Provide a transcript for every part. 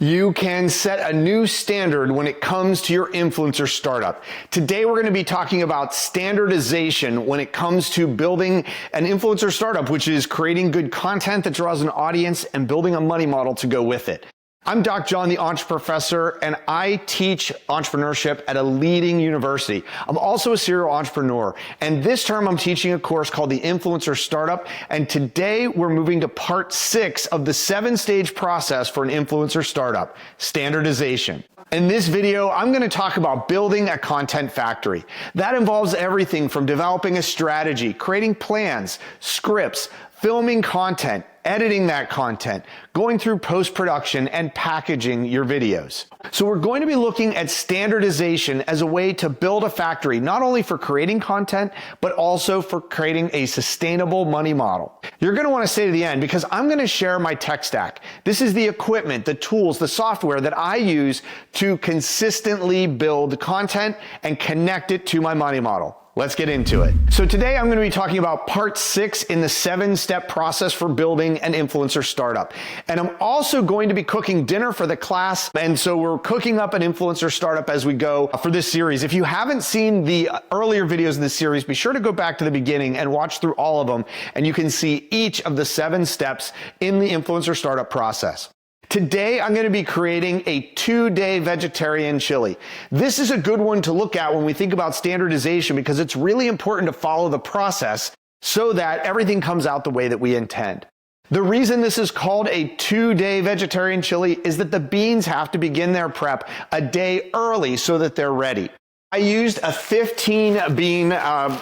You can set a new standard when it comes to your influencer startup. Today, we're going to be talking about standardization when it comes to building an influencer startup, which is creating good content that draws an audience and building a money model to go with it. I'm Doc John, the Entreprofessor, and I teach entrepreneurship at a leading university. I'm also a serial entrepreneur, and this term I'm teaching a course called the Influencer Startup, and today we're moving to part 6 of the 7-stage process for an influencer startup, standardization. In this video, I'm going to talk about building a content factory. That involves everything from developing a strategy, creating plans, scripts, filming content, editing that content, going through post-production, and packaging your videos. So we're going to be looking at standardization as a way to build a factory, not only for creating content, but also for creating a sustainable money model. You're going to want to stay to the end because I'm going to share my tech stack. This is the equipment, the tools, the software that I use to consistently build content and connect it to my money model. Let's get into it. So today I'm going to be talking about part 6 in the 7-step process for building an influencer startup. And I'm also going to be cooking dinner for the class. And so we're cooking up an influencer startup as we go for this series. If you haven't seen the earlier videos in this series, be sure to go back to the beginning and watch through all of them. And you can see each of the 7 steps in the influencer startup process. Today, I'm going to be creating a 2-day vegetarian chili. This is a good one to look at when we think about standardization because it's really important to follow the process so that everything comes out the way that we intend. The reason this is called a 2-day vegetarian chili is that the beans have to begin their prep a day early so that they're ready. I used a 15 bean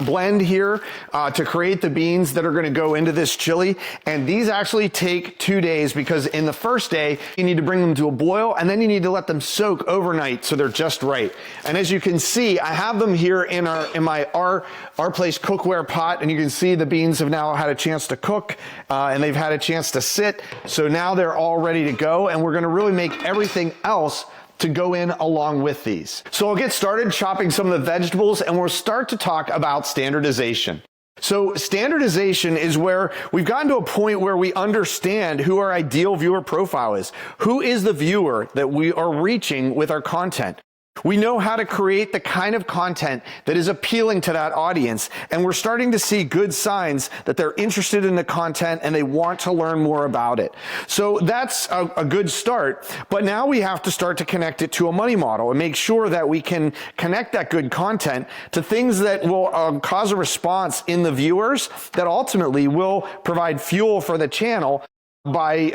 blend here to create the beans that are going to go into this chili. And these actually take 2 days because in the first day, you need to bring them to a boil and then you need to let them soak overnight so they're just right. And as you can see, I have them here in my Our Place cookware pot, and you can see the beans have now had a chance to cook and they've had a chance to sit. So now they're all ready to go, and we're going to really make everything else to go in along with these. So I'll get started chopping some of the vegetables and we'll start to talk about standardization. So standardization is where we've gotten to a point where we understand who our ideal viewer profile is. Who is the viewer that we are reaching with our content? We know how to create the kind of content that is appealing to that audience, and we're starting to see good signs that they're interested in the content and they want to learn more about it. So that's a good start, but now we have to start to connect it to a money model and make sure that we can connect that good content to things that will cause a response in the viewers that ultimately will provide fuel for the channel by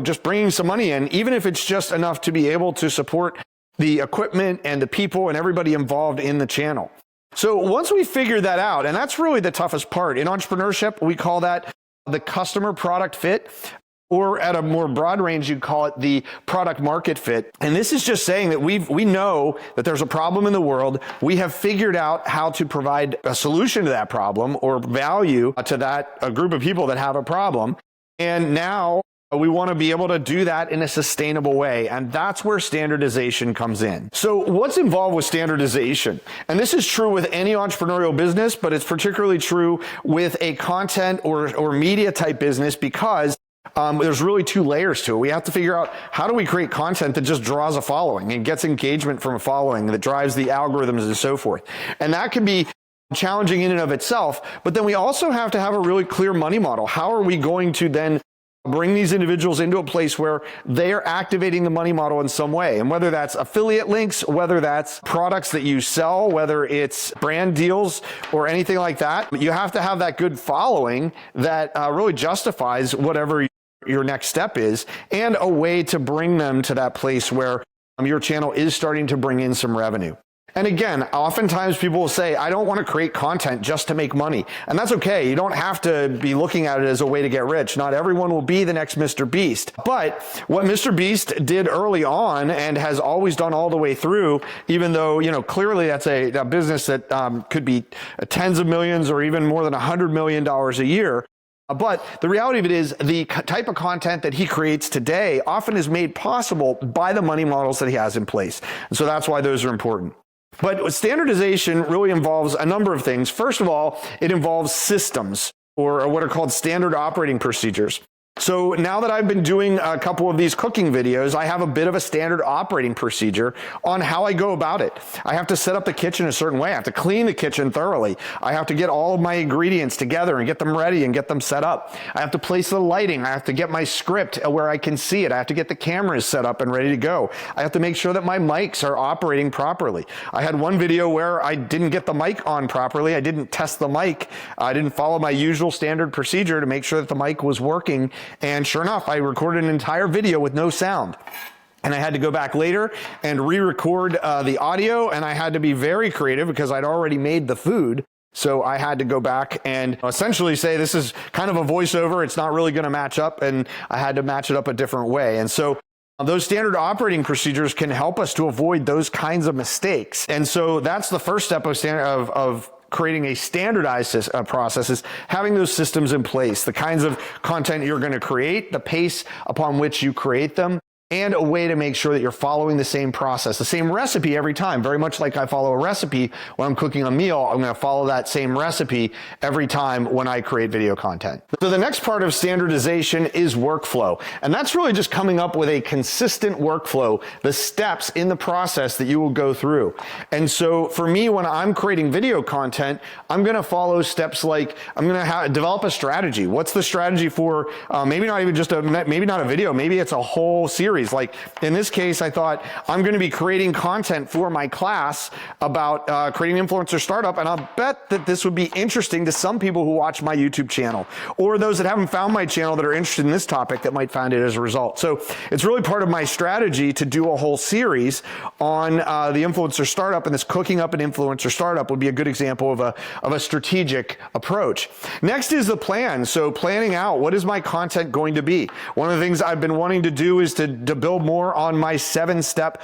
just bringing some money in, even if it's just enough to be able to support the equipment and the people and everybody involved in the channel. So once we figure that out, and that's really the toughest part. In entrepreneurship, we call that the customer product fit, or at a more broad range, you'd call it the product market fit. And this is just saying that we know that there's a problem in the world. We have figured out how to provide a solution to that problem or value to a group of people that have a problem. And now we want to be able to do that in a sustainable way, and that's where standardization comes in. So what's involved with standardization? And this is true with any entrepreneurial business, but it's particularly true with a content or media type business because there's really 2 layers to it. We have to figure out how do we create content that just draws a following and gets engagement from a following that drives the algorithms and so forth. And that can be challenging in and of itself, but then we also have to have a really clear money model. How are we going to then bring these individuals into a place where they are activating the money model in some way? And whether that's affiliate links, whether that's products that you sell, whether it's brand deals or anything like that, you have to have that good following that really justifies whatever your next step is, and a way to bring them to that place where your channel is starting to bring in some revenue. And again, oftentimes people will say, I don't want to create content just to make money. And that's okay. You don't have to be looking at it as a way to get rich. Not everyone will be the next Mr. Beast. But what Mr. Beast did early on and has always done all the way through, even though, clearly that's a business that could be tens of millions or even more than $100 million a year. But the reality of it is the type of content that he creates today often is made possible by the money models that he has in place. And so that's why those are important. But standardization really involves a number of things. First of all, it involves systems, or what are called standard operating procedures. So now that I've been doing a couple of these cooking videos, I have a bit of a standard operating procedure on how I go about it. I have to set up the kitchen a certain way. I have to clean the kitchen thoroughly. I have to get all of my ingredients together and get them ready and get them set up. I have to place the lighting. I have to get my script where I can see it. I have to get the cameras set up and ready to go. I have to make sure that my mics are operating properly. I had one video where I didn't get the mic on properly. I didn't test the mic. I didn't follow my usual standard procedure to make sure that the mic was working. And sure enough, I recorded an entire video with no sound. And I had to go back later and re-record the audio, and I had to be very creative because I'd already made the food. So I had to go back and essentially say, this is kind of a voiceover. It's not really going to match up, and I had to match it up a different way. And so those standard operating procedures can help us to avoid those kinds of mistakes. And so that's the first step of creating a standardized process, is having those systems in place, the kinds of content you're going to create, the pace upon which you create them, and a way to make sure that you're following the same process, the same recipe every time. Very much like I follow a recipe when I'm cooking a meal, I'm going to follow that same recipe every time when I create video content. So the next part of standardization is workflow. And that's really just coming up with a consistent workflow, the steps in the process that you will go through. And so for me, when I'm creating video content, I'm going to follow steps like I'm going to develop a strategy. What's the strategy for maybe not even just maybe not a video, maybe it's a whole series. Like in this case, I thought I'm going to be creating content for my class about creating influencer startup, and I'll bet that this would be interesting to some people who watch my YouTube channel, or those that haven't found my channel that are interested in this topic that might find it as a result. So it's really part of my strategy to do a whole series on the influencer startup, and this cooking up an influencer startup would be a good example of a strategic approach. Next is the plan. So planning out, what is my content going to be? One of the things I've been wanting to do is to build more on my 7-step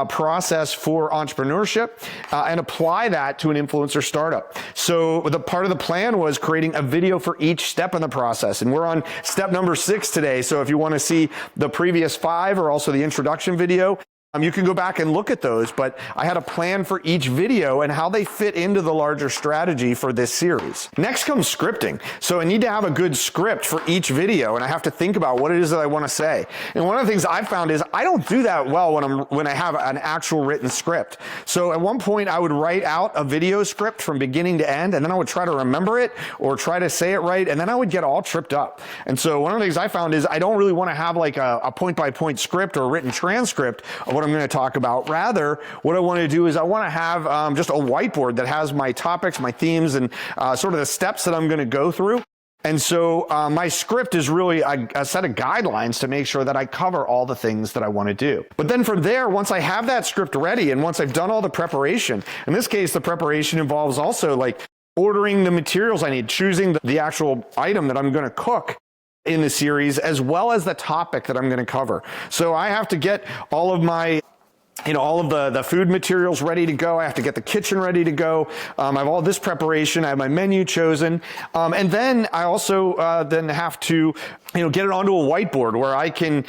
process for entrepreneurship and apply that to an influencer startup. So the part of the plan was creating a video for each step in the process. And we're on step number 6 today. So if you want to see the previous 5 or also the introduction video, you can go back and look at those, but I had a plan for each video and how they fit into the larger strategy for this series. Next comes scripting. So I need to have a good script for each video, and I have to think about what it is that I want to say. And one of the things I've found is I don't do that well when I have an actual written script. So at one point I would write out a video script from beginning to end, and then I would try to remember it or try to say it right, and then I would get all tripped up. And so one of the things I found is I don't really want to have like a point-by-point script or a written transcript of what I'm going to talk about. Rather, what I want to do is I want to have just a whiteboard that has my topics, my themes, and sort of the steps that I'm going to go through. And so my script is really a set of guidelines to make sure that I cover all the things that I want to do. But then from there, once I have that script ready and once I've done all the preparation, in this case, the preparation involves also like ordering the materials I need, choosing the actual item that I'm going to cook in the series, as well as the topic that I'm going to cover. So I have to get all of my all of the food materials ready to go. I have to get the kitchen ready to go. I have all this preparation. I have my menu chosen. And then I also then have to get it onto a whiteboard where I can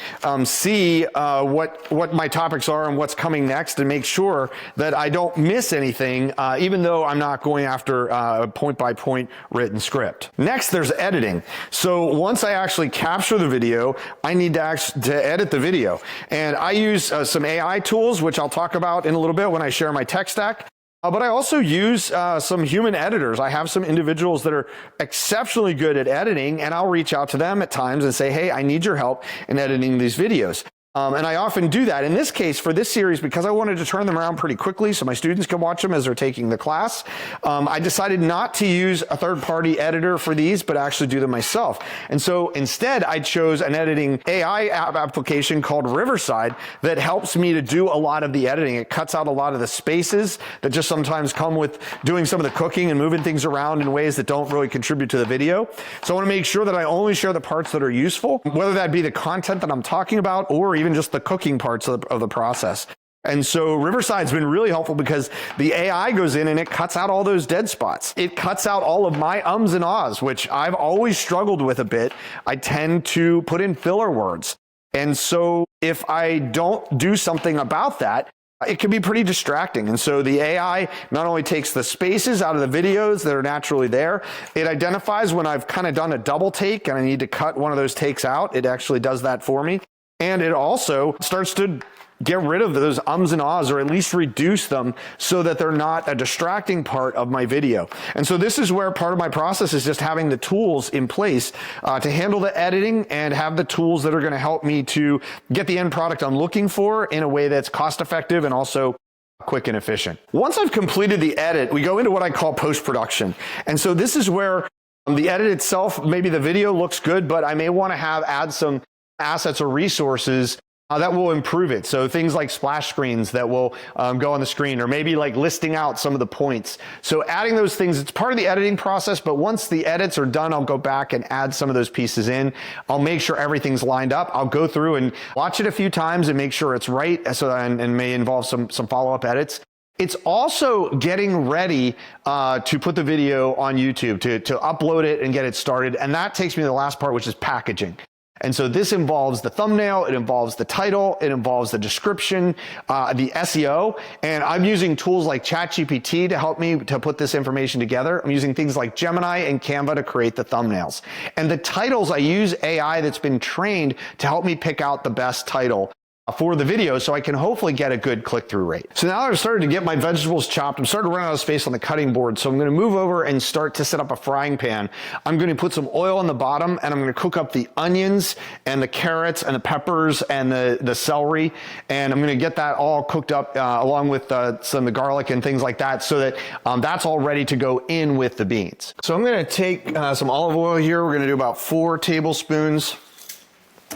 see what my topics are and what's coming next, and make sure that I don't miss anything, even though I'm not going after a point-by-point written script. Next, there's editing. So once I actually capture the video, I need to edit the video. And I use some AI tools, which I'll talk about in a little bit when I share my tech stack. But I also use some human editors. I have some individuals that are exceptionally good at editing, and I'll reach out to them at times and say, hey, I need your help in editing these videos. And I often do that. In this case, for this series, because I wanted to turn them around pretty quickly so my students can watch them as they're taking the class, I decided not to use a third-party editor for these, but actually do them myself. And so instead, I chose an editing AI application called Riverside that helps me to do a lot of the editing. It cuts out a lot of the spaces that just sometimes come with doing some of the cooking and moving things around in ways that don't really contribute to the video. So I want to make sure that I only share the parts that are useful, whether that be the content that I'm talking about or even just the cooking parts of the process. And so Riverside's been really helpful because the AI goes in and it cuts out all those dead spots. It cuts out all of my ums and ahs, which I've always struggled with a bit. I tend to put in filler words. And so if I don't do something about that, it can be pretty distracting. And so the AI not only takes the spaces out of the videos that are naturally there, it identifies when I've kind of done a double take and I need to cut one of those takes out. It actually does that for me. And it also starts to get rid of those ums and ahs, or at least reduce them so that they're not a distracting part of my video. And so this is where part of my process is just having the tools in place to handle the editing and have the tools that are going to help me to get the end product I'm looking for in a way that's cost effective and also quick and efficient. Once I've completed the edit, we go into what I call post-production. And so this is where the edit itself, maybe the video looks good, but I may want to add some assets or resources that will improve it. So things like splash screens that will go on the screen, or maybe like listing out some of the points. So adding those things, it's part of the editing process, but once the edits are done, I'll go back and add some of those pieces in. I'll make sure everything's lined up. I'll go through and watch it a few times and make sure it's right, and may involve some follow-up edits. It's also getting ready to put the video on YouTube, to upload it and get it started. And that takes me to the last part, which is packaging. And so this involves the thumbnail, it involves the title, it involves the description, the SEO, and I'm using tools like ChatGPT to help me to put this information together. I'm using things like Gemini and Canva to create the thumbnails. And the titles, I use AI that's been trained to help me pick out the best title for the video so I can hopefully get a good click-through rate. So now I've started to get my vegetables chopped. I'm starting to run out of space on the cutting board. So I'm going to move over and start to set up a frying pan. I'm going to put some oil on the bottom and I'm going to cook up the onions and the carrots and the peppers and the celery. And I'm going to get that all cooked up along with some of the garlic and things like that, so that that's all ready to go in with the beans. So I'm going to take some olive oil here. We're going to do about 4 tablespoons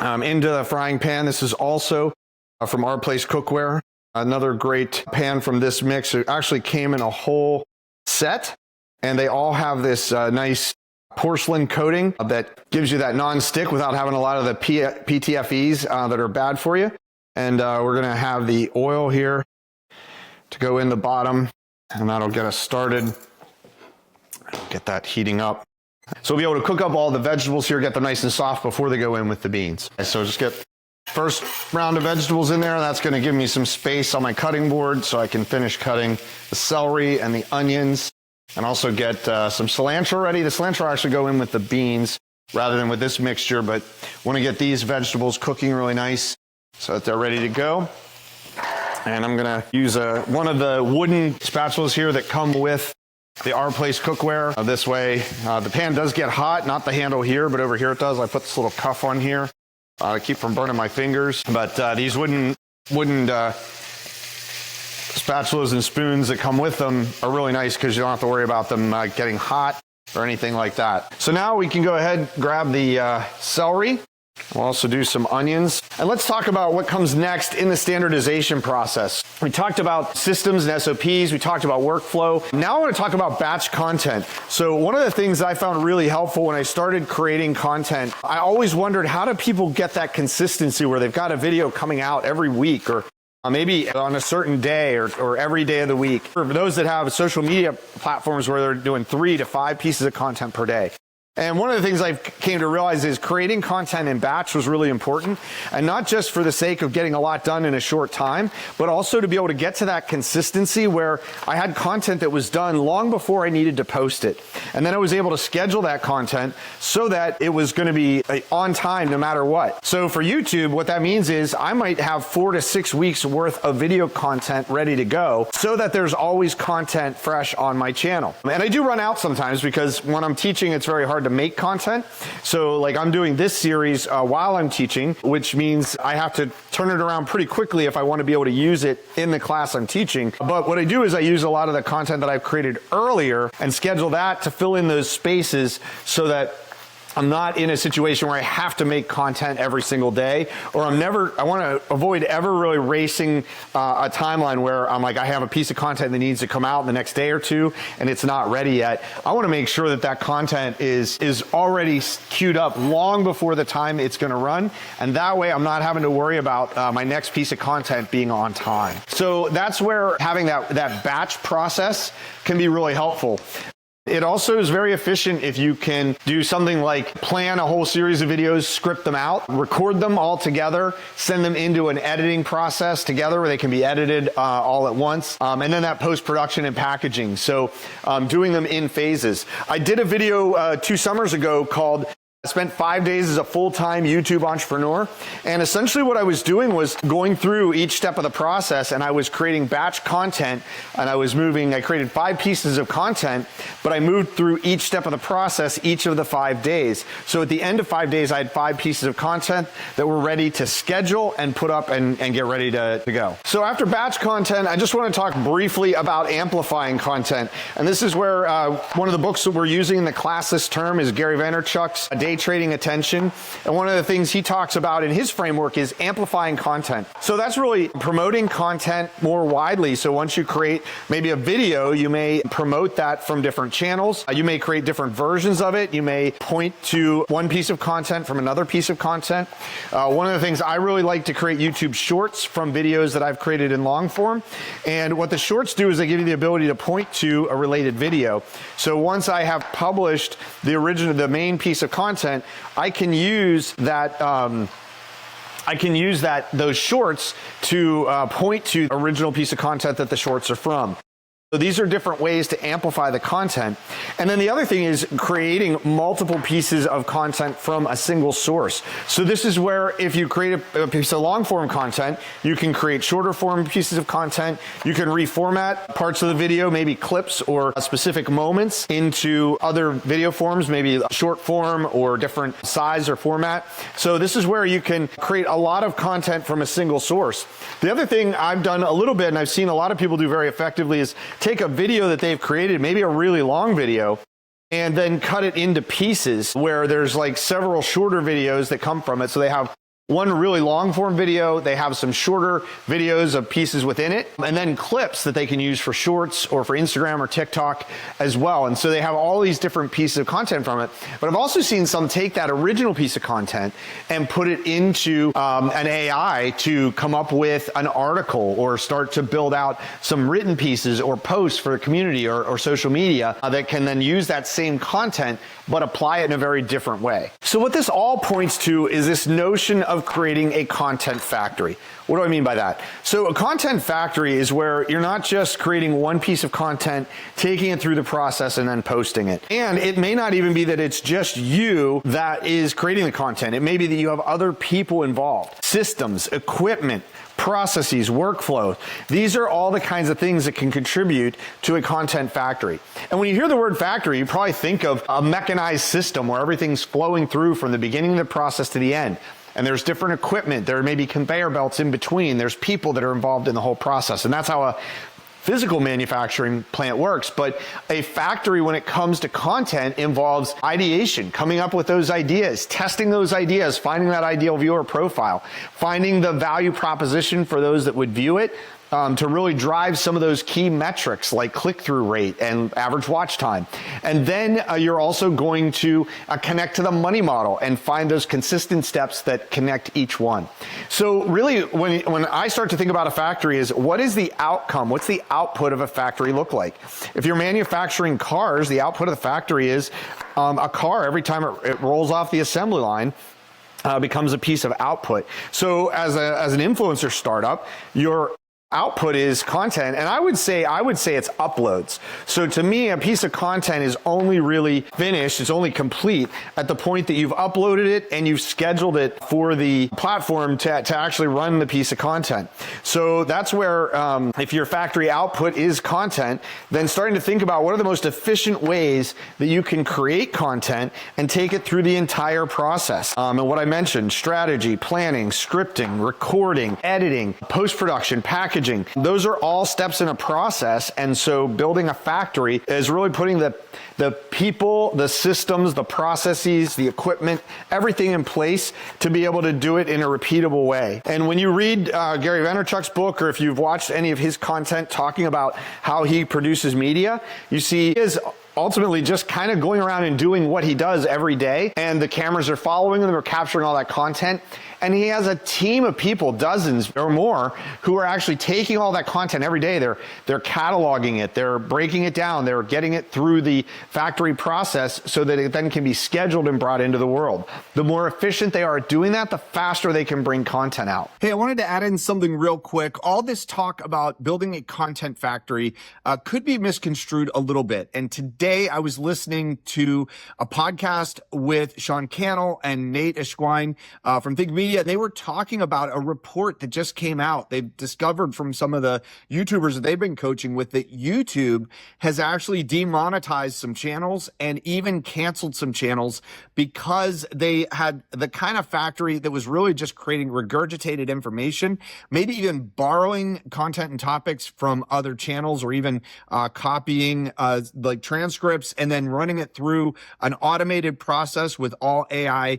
into the frying pan. This is also from Our Place Cookware. Another great pan from this mix. It actually came in a whole set, and they all have this nice porcelain coating that gives you that non-stick without having a lot of the PTFEs that are bad for you. And we're going to have the oil here to go in the bottom, and that'll get us started. Get that heating up. So we'll be able to cook up all the vegetables here, get them nice and soft before they go in with the beans. So just get first round of vegetables in there. That's going to give me some space on my cutting board so I can finish cutting the celery and the onions, and also get some cilantro ready. The cilantro actually go in with the beans rather than with this mixture, but want to get these vegetables cooking really nice so that they're ready to go. And I'm going to use one of the wooden spatulas here that come with the Our Place Cookware. This way, the pan does get hot, not the handle here, but over here it does. I put this little cuff on here to keep from burning my fingers. But these wooden spatulas and spoons that come with them are really nice because you don't have to worry about them getting hot or anything like that. So now we can go ahead and grab the celery. We'll also do some onions. And let's talk about what comes next in the standardization process. We talked about systems and SOPs. We talked about workflow. Now I want to talk about batch content. So one of the things I found really helpful when I started creating content, I always wondered, how do people get that consistency where they've got a video coming out every week, or maybe on a certain day, or every day of the week? For those that have social media platforms where they're doing 3 to 5 pieces of content per day. And one of the things I came to realize is creating content in batch was really important, and not just for the sake of getting a lot done in a short time, but also to be able to get to that consistency where I had content that was done long before I needed to post it. And then I was able to schedule that content so that it was going to be on time no matter what. So for YouTube, what that means is I might have 4 to 6 weeks worth of video content ready to go so that there's always content fresh on my channel. And I do run out sometimes because when I'm teaching, it's very hard to make content. So like I'm doing this series while I'm teaching, which means I have to turn it around pretty quickly if I want to be able to use it in the class I'm teaching. But what I do is I use a lot of the content that I've created earlier and schedule that to fill in those spaces so that I'm not in a situation where I have to make content every single day, or I want to avoid ever really racing a timeline where I'm like, I have a piece of content that needs to come out in the next day or two and it's not ready yet. I want to make sure that that content is already queued up long before the time it's going to run. And that way I'm not having to worry about my next piece of content being on time. So that's where having that batch process can be really helpful. It also is very efficient if you can do something like plan a whole series of videos, script them out, record them all together, send them into an editing process together where they can be edited all at once, and then that post-production and packaging. So doing them in phases. I did a video 2 summers ago called I spent 5 days as a full-time YouTube entrepreneur, and essentially what I was doing was going through each step of the process, and I was creating batch content, and I created 5 pieces of content, but I moved through each step of the process each of the 5 days. So at the end of 5 days, I had 5 pieces of content that were ready to schedule and put up and get ready to go. So after batch content, I just want to talk briefly about amplifying content, and this is where one of the books that we're using in the class this term is Gary Vaynerchuk's Day Trading Attention, and one of the things he talks about in his framework is amplifying content. So that's really promoting content more widely. So once you create maybe a video, you may promote that from different channels. You may create different versions of it. You may point to one piece of content from another piece of content. One of the things I really like to create YouTube shorts from videos that I've created in long form, and what the shorts do is they give you the ability to point to a related video. So once I have published the main piece of content, I can use that. Those shorts to point to the original piece of content that the shorts are from. So these are different ways to amplify the content. And then the other thing is creating multiple pieces of content from a single source. So this is where if you create a piece of long form content, you can create shorter form pieces of content. You can reformat parts of the video, maybe clips or specific moments into other video forms, maybe short form or different size or format. So this is where you can create a lot of content from a single source. The other thing I've done a little bit, and I've seen a lot of people do very effectively, is take a video that they've created, maybe a really long video, and then cut it into pieces where there's like several shorter videos that come from it. So they have one really long form video, they have some shorter videos of pieces within it, and then clips that they can use for shorts or for Instagram or TikTok as well. And so they have all these different pieces of content from it. But I've also seen some take that original piece of content and put it into an AI to come up with an article or start to build out some written pieces or posts for the community or social media that can then use that same content but apply it in a very different way. So what this all points to is this notion of creating a content factory. What do I mean by that? So a content factory is where you're not just creating one piece of content, taking it through the process and then posting it. And it may not even be that it's just you that is creating the content. It may be that you have other people involved, systems, equipment, processes, workflow. These are all the kinds of things that can contribute to a content factory. And when you hear the word factory, you probably think of a mechanized system where everything's flowing through from the beginning of the process to the end. And there's different equipment. There may be conveyor belts in between. There's people that are involved in the whole process. And that's how a physical manufacturing plant works. But a factory, when it comes to content, involves ideation, coming up with those ideas, testing those ideas, finding that ideal viewer profile, finding the value proposition for those that would view it, to really drive some of those key metrics like click-through rate and average watch time. And then you're also going to connect to the money model and find those consistent steps that connect each one. So really, when I start to think about a factory is what is the outcome? What's the output of a factory look like? If you're manufacturing cars, the output of the factory is a car every time it rolls off the assembly line. Becomes a piece of output. So as an influencer startup, your output is content, and I would say it's uploads. So to me, a piece of content is only really finished, it's only complete at the point that you've uploaded it and you've scheduled it for the platform to actually run the piece of content. So that's where if your factory output is content, then starting to think about what are the most efficient ways that you can create content and take it through the entire process. And what I mentioned, strategy, planning, scripting, recording, editing, post-production, packaging, those are all steps in a process. And so building a factory is really putting the people, the systems, the processes, the equipment, everything in place to be able to do it in a repeatable way. And when you read Gary Vaynerchuk's book, or if you've watched any of his content talking about how he produces media, you see he is ultimately just kind of going around and doing what he does every day, and the cameras are following him, they're capturing all that content, And he has a team of people, dozens or more, who are actually taking all that content every day. They're cataloging it, they're breaking it down, they're getting it through the factory process so that it then can be scheduled and brought into the world. The more efficient they are at doing that, the faster they can bring content out. Hey, I wanted to add in something real quick. All this talk about building a content factory could be misconstrued a little bit. And today I was listening to a podcast with Sean Cannell and Nate Eschwein from Think Media. They were talking about a report that just came out. They've discovered from some of the YouTubers that they've been coaching with that YouTube has actually demonetized some channels and even canceled some channels because they had the kind of factory that was really just creating regurgitated information, maybe even borrowing content and topics from other channels, or even copying like transcripts and then running it through an automated process with all AI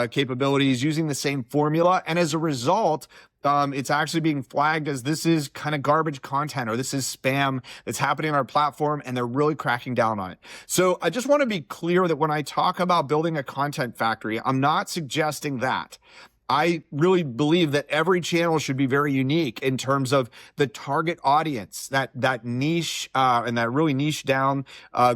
capabilities using the same formula. And as a result, it's actually being flagged as this is kind of garbage content, or this is spam that's happening on our platform, and they're really cracking down on it. So I just want to be clear that when I talk about building a content factory, I'm not suggesting that. I really believe that every channel should be very unique in terms of the target audience, that niche and that really niche down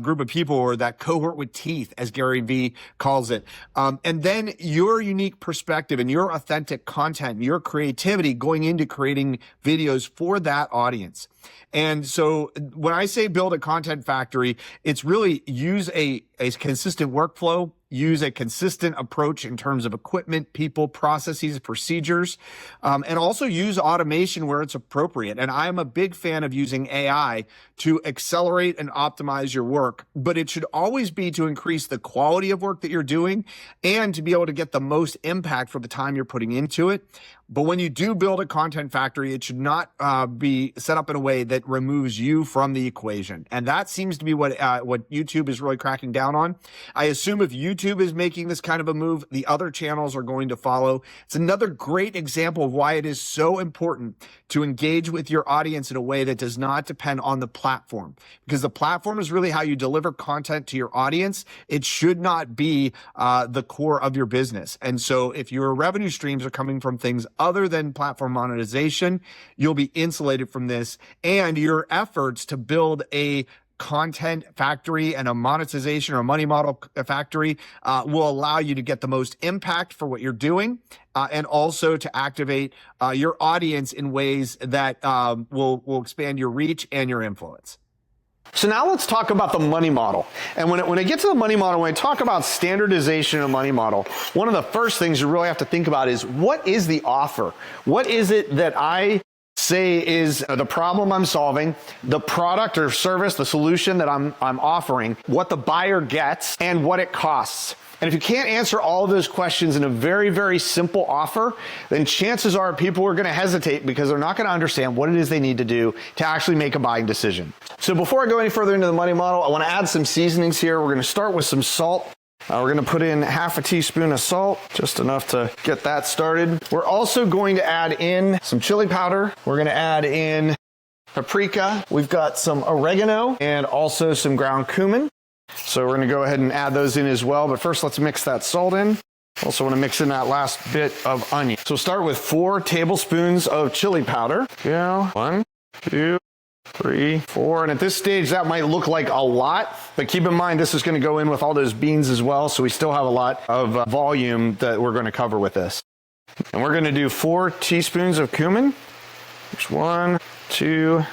group of people, or that cohort with teeth, as Gary Vee calls it. And then your unique perspective and your authentic content, your creativity going into creating videos for that audience. And so when I say build a content factory, it's really use a consistent workflow, use a consistent approach in terms of equipment, people, processes, procedures, and also use automation where it's appropriate. And I am a big fan of using AI to accelerate and optimize your work, but it should always be to increase the quality of work that you're doing and to be able to get the most impact for the time you're putting into it. But when you do build a content factory, it should not be set up in a way that removes you from the equation. And that seems to be what YouTube is really cracking down on. I assume if YouTube is making this kind of a move, the other channels are going to follow. It's another great example of why it is so important to engage with your audience in a way that does not depend on the platform, because the platform is really how you deliver content to your audience. It should not be the core of your business. And so if your revenue streams are coming from things other than platform monetization, you'll be insulated from this, and your efforts to build a content factory and a monetization or a money model factory will allow you to get the most impact for what you're doing, and also to activate your audience in ways that will expand your reach and your influence. So now let's talk about the money model. And when I get to the money model, when I talk about standardization of money model, one of the first things you really have to think about is, what is the offer? What is it that I say is the problem I'm solving, the product or service, the solution that I'm offering, what the buyer gets, and what it costs? And if you can't answer all of those questions in a very, very simple offer, then chances are people are going to hesitate because they're not going to understand what it is they need to do to actually make a buying decision. So before I go any further into the money model, I want to add some seasonings here. We're going to start with some salt. We're going to put in half a teaspoon of salt, just enough to get that started. We're also going to add in some chili powder. We're going to add in paprika. We've got some oregano and also some ground cumin. So we're going to go ahead and add those in as well. But first, let's mix that salt in. Also want to mix in that last bit of onion. So we'll start with 4 tablespoons of chili powder. Yeah, 1, 2, 3, 4. And at this stage, that might look like a lot, but keep in mind, this is going to go in with all those beans as well. So we still have a lot of volume that we're going to cover with this. And we're going to do 4 teaspoons of cumin. There's 1, 2,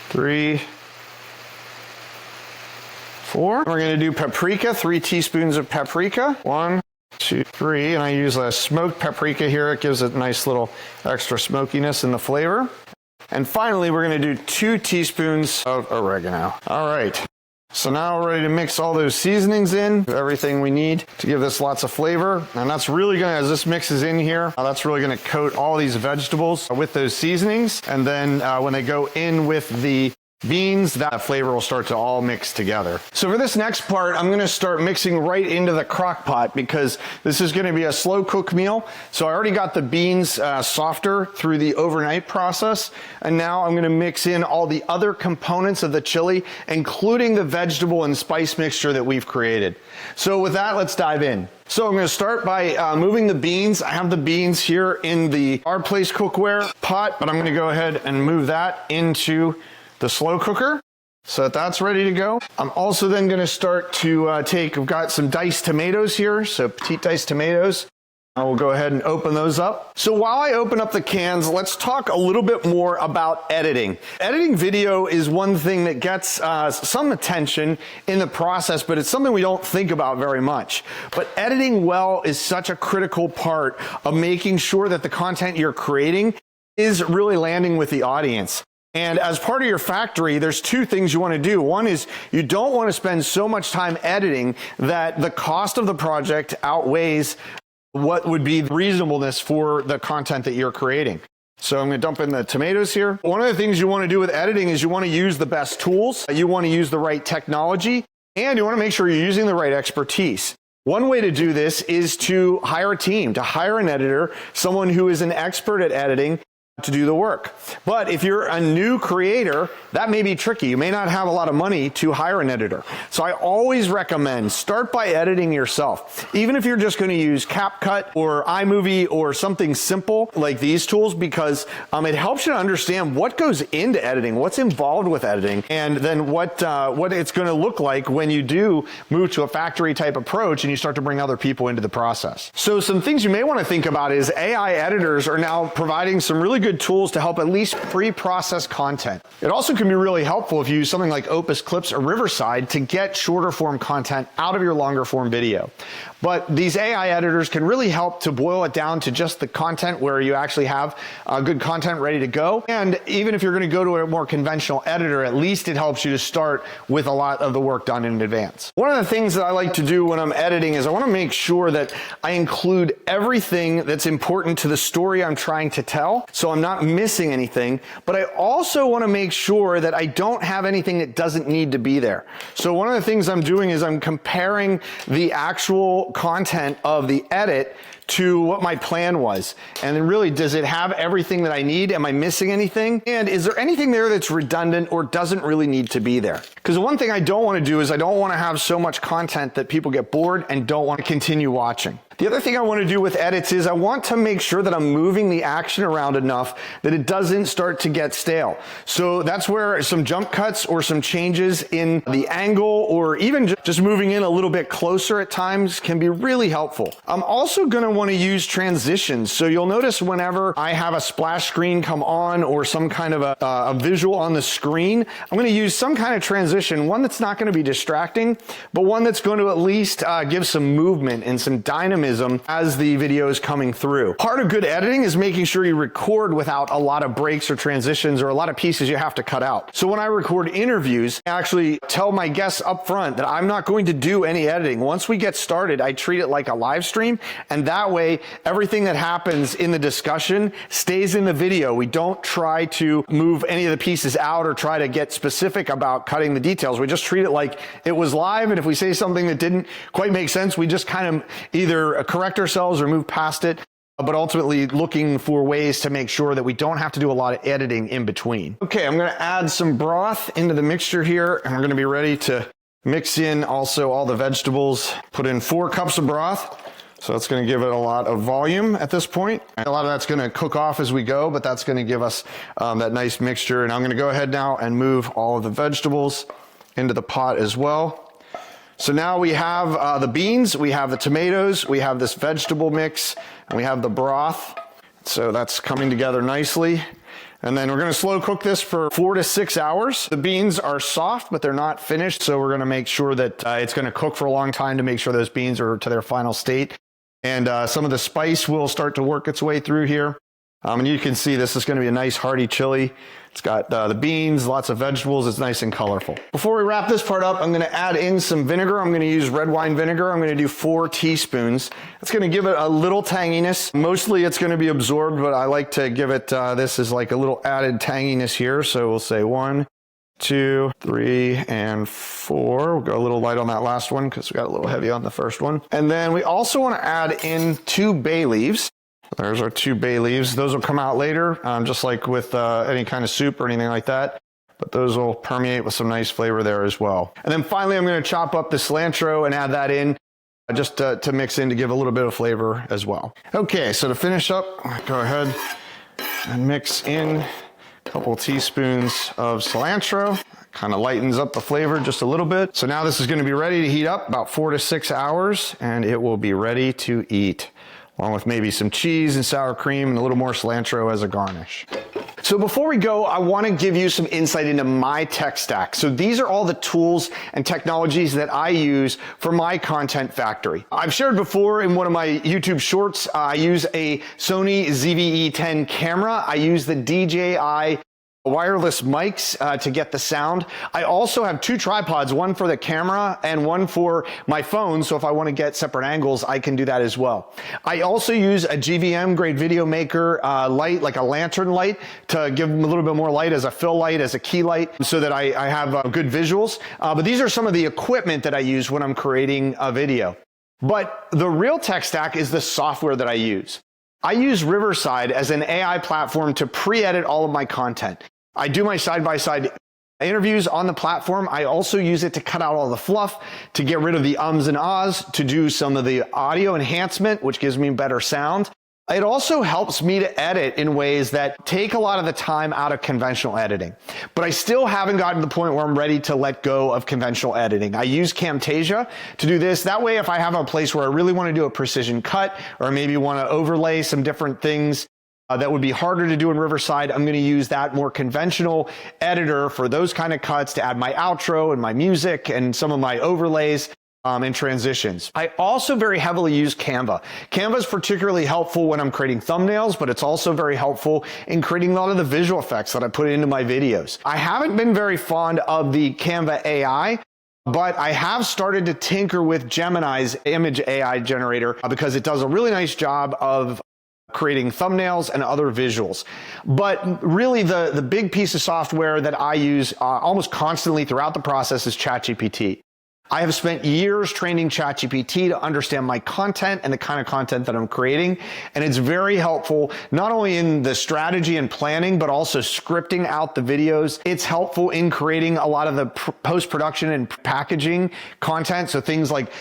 3, 4. We're going to do paprika, 3 teaspoons of paprika. 1, 2, 3. And I use a smoked paprika here. It gives it a nice little extra smokiness in the flavor. And finally, we're going to do 2 teaspoons of oregano. All right. So now we're ready to mix all those seasonings in, everything we need to give this lots of flavor. And that's really going to, as this mixes in here, that's really going to coat all these vegetables with those seasonings. And then when they go in with the beans, that flavor will start to all mix together. So for this next part, I'm gonna start mixing right into the crock pot because this is gonna be a slow cook meal. So I already got the beans softer through the overnight process. And now I'm gonna mix in all the other components of the chili, including the vegetable and spice mixture that we've created. So with that, let's dive in. So I'm gonna start by moving the beans. I have the beans here in the Our Place cookware pot, but I'm gonna go ahead and move that into the slow cooker so that that's ready to go. I'm also then going to start to I've got some diced tomatoes here, so petite diced tomatoes. I will go ahead and open those up. So while I open up the cans, let's talk a little bit more about editing. Editing video is one thing that gets some attention in the process, but it's something we don't think about very much. But editing well is such a critical part of making sure that the content you're creating is really landing with the audience. And as part of your factory, there's two things you want to do. One is you don't want to spend so much time editing that the cost of the project outweighs what would be the reasonableness for the content that you're creating. So I'm going to dump in the tomatoes here. One of the things you want to do with editing is you want to use the best tools, you want to use the right technology, and you want to make sure you're using the right expertise. One way to do this is to hire a team, to hire an editor, someone who is an expert at editing, to do the work. But if you're a new creator, that may be tricky. You may not have a lot of money to hire an editor. So I always recommend start by editing yourself. Even if you're just going to use CapCut or iMovie or something simple like these tools, because it helps you to understand what goes into editing, what's involved with editing, and then what it's going to look like when you do move to a factory type approach and you start to bring other people into the process. So some things you may want to think about is AI editors are now providing some really good tools to help at least pre-process content. It also can be really helpful if you use something like Opus Clips or Riverside to get shorter form content out of your longer form video. But these AI editors can really help to boil it down to just the content where you actually have good content ready to go. And even if you're going to go to a more conventional editor, at least it helps you to start with a lot of the work done in advance. One of the things that I like to do when I'm editing is I want to make sure that I include everything that's important to the story I'm trying to tell, so I'm not missing anything. But I also want to make sure that I don't have anything that doesn't need to be there. So one of the things I'm doing is I'm comparing the actual content of the edit to what my plan was. And then really, does it have everything that I need? Am I missing anything? And is there anything there that's redundant or doesn't really need to be there? Because the one thing I don't want to do is I don't want to have so much content that people get bored and don't want to continue watching. The other thing I want to do with edits is I want to make sure that I'm moving the action around enough that it doesn't start to get stale. So that's where some jump cuts or some changes in the angle or even just moving in a little bit closer at times can be really helpful. I'm also going to want to use transitions. So you'll notice whenever I have a splash screen come on or some kind of a visual on the screen, I'm going to use some kind of transition, one that's not going to be distracting, but one that's going to at least give some movement and some dynamism as the video is coming through. Part of good editing is making sure you record without a lot of breaks or transitions or a lot of pieces you have to cut out. So when I record interviews, I actually tell my guests up front that I'm not going to do any editing. Once we get started, I treat it like a live stream, and that way everything that happens in the discussion stays in the video. We don't try to move any of the pieces out or try to get specific about cutting the details. We just treat it like it was live, and if we say something that didn't quite make sense, we just kind of either correct ourselves or move past it, but ultimately looking for ways to make sure that we don't have to do a lot of editing in between. Okay, I'm going to add some broth into the mixture here, and we're going to be ready to mix in also all the vegetables. Put in 4 cups of broth. So that's going to give it a lot of volume at this point. A lot of that's going to cook off as we go, but that's going to give us that nice mixture. And I'm going to go ahead now and move all of the vegetables into the pot as well. So now we have the beans, we have the tomatoes, we have this vegetable mix, and we have the broth. So that's coming together nicely. And then we're going to slow cook this for 4 to 6 hours. The beans are soft, but they're not finished. So we're going to make sure that it's going to cook for a long time to make sure those beans are to their final state. And some of the spice will start to work its way through here. And you can see this is going to be a nice hearty chili. It's got the beans, lots of vegetables. It's nice and colorful. Before we wrap this part up, I'm going to add in some vinegar. I'm going to use red wine vinegar. I'm going to do 4 teaspoons. It's going to give it a little tanginess. Mostly it's going to be absorbed, but I like to give it, this is like a little added tanginess here. So we'll say 1, 2, 3, and 4. We'll go a little light on that last one because we got a little heavy on the first one. And then we also want to add in 2 bay leaves. There's our 2 bay leaves. Those will come out later, just like with any kind of soup or anything like that. But those will permeate with some nice flavor there as well. And then finally, I'm going to chop up the cilantro and add that in just to mix in to give a little bit of flavor as well. Okay, so to finish up, go ahead and mix in a couple teaspoons of cilantro. Kind of lightens up the flavor just a little bit. So now this is going to be ready to heat up about 4 to 6 hours, and it will be ready to eat, along with maybe some cheese and sour cream and a little more cilantro as a garnish. So before we go, I want to give you some insight into my tech stack. So these are all the tools and technologies that I use for my content factory. I've shared before in one of my YouTube shorts, I use a Sony ZV-E10 camera. I use the DJI wireless mics to get the sound. I also have 2 tripods, one for the camera and one for my phone. So if I want to get separate angles, I can do that as well. I also use a GVM grade video maker light, like a lantern light, to give them a little bit more light as a fill light, as a key light, so that I have good visuals. But these are some of the equipment that I use when I'm creating a video. But the real tech stack is the software that I use. I use Riverside as an AI platform to pre-edit all of my content. I do my side-by-side interviews on the platform. I also use it to cut out all the fluff, to get rid of the ums and ahs, to do some of the audio enhancement, which gives me better sound. It also helps me to edit in ways that take a lot of the time out of conventional editing. But I still haven't gotten to the point where I'm ready to let go of conventional editing. I use Camtasia to do this. That way, if I have a place where I really want to do a precision cut, or maybe want to overlay some different things that would be harder to do in Riverside, I'm going to use that more conventional editor for those kind of cuts to add my outro and my music and some of my overlays and transitions. I also very heavily use Canva. Canva is particularly helpful when I'm creating thumbnails, but it's also very helpful in creating a lot of the visual effects that I put into my videos. I haven't been very fond of the Canva AI, but I have started to tinker with Gemini's image AI generator because it does a really nice job of creating thumbnails and other visuals. But really the big piece of software that I use almost constantly throughout the process is ChatGPT. I have spent years training ChatGPT to understand my content and the kind of content that I'm creating. And it's very helpful, not only in the strategy and planning, but also scripting out the videos. It's helpful in creating a lot of the post-production and packaging content. So things like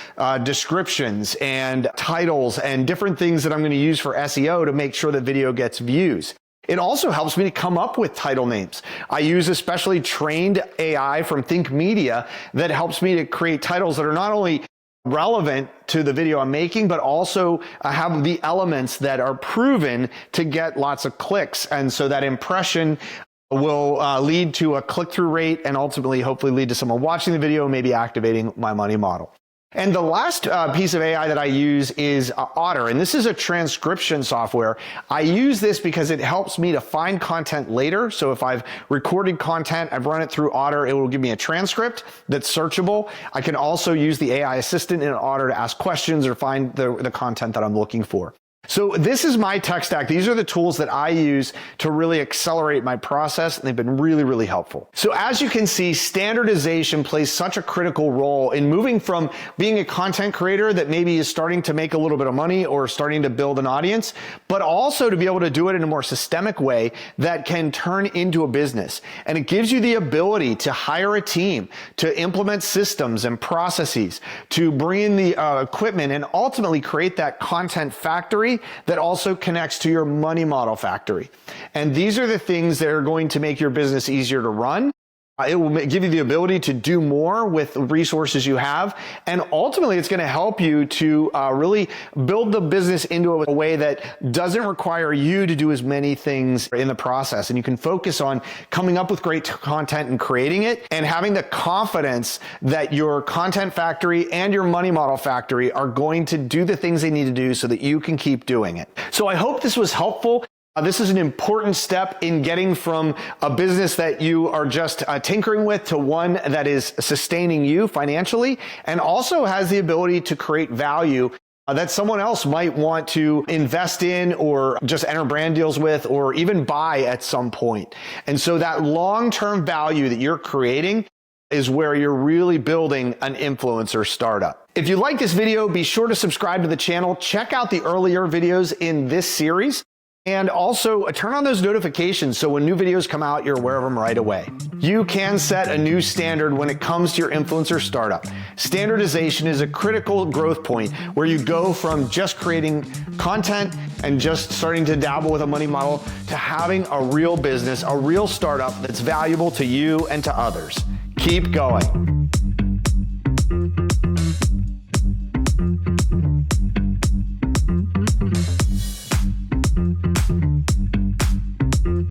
descriptions and titles and different things that I'm going to use for SEO to make sure the video gets views. It also helps me to come up with title names. I use a specially trained AI from Think Media that helps me to create titles that are not only relevant to the video I'm making, but also have the elements that are proven to get lots of clicks. And so that impression will lead to a click-through rate and ultimately hopefully lead to someone watching the video, maybe activating my money model. And the last piece of AI that I use is Otter, and this is a transcription software. I use this because it helps me to find content later. So if I've recorded content, I've run it through Otter, it will give me a transcript that's searchable. I can also use the AI assistant in Otter to ask questions or find the content that I'm looking for. So this is my tech stack. These are the tools that I use to really accelerate my process, and they've been really, really helpful. So as you can see, standardization plays such a critical role in moving from being a content creator that maybe is starting to make a little bit of money or starting to build an audience, but also to be able to do it in a more systemic way that can turn into a business. And it gives you the ability to hire a team, to implement systems and processes, to bring in the equipment, and ultimately create that content factory that also connects to your money model factory. And these are the things that are going to make your business easier to run. It will give you the ability to do more with the resources you have. And ultimately, it's going to help you to really build the business into a way that doesn't require you to do as many things in the process. And you can focus on coming up with great content and creating it, and having the confidence that your content factory and your money model factory are going to do the things they need to do so that you can keep doing it. So I hope this was helpful. This is an important step in getting from a business that you are just tinkering with to one that is sustaining you financially and also has the ability to create value that someone else might want to invest in or just enter brand deals with or even buy at some point. And so that long-term value that you're creating is where you're really building an influencer startup. If you like this video, be sure to subscribe to the channel. Check out the earlier videos in this series. And also turn on those notifications so when new videos come out, you're aware of them right away. You can set a new standard when it comes to your influencer startup. Standardization is a critical growth point where you go from just creating content and just starting to dabble with a money model to having a real business, a real startup that's valuable to you and to others. Keep going.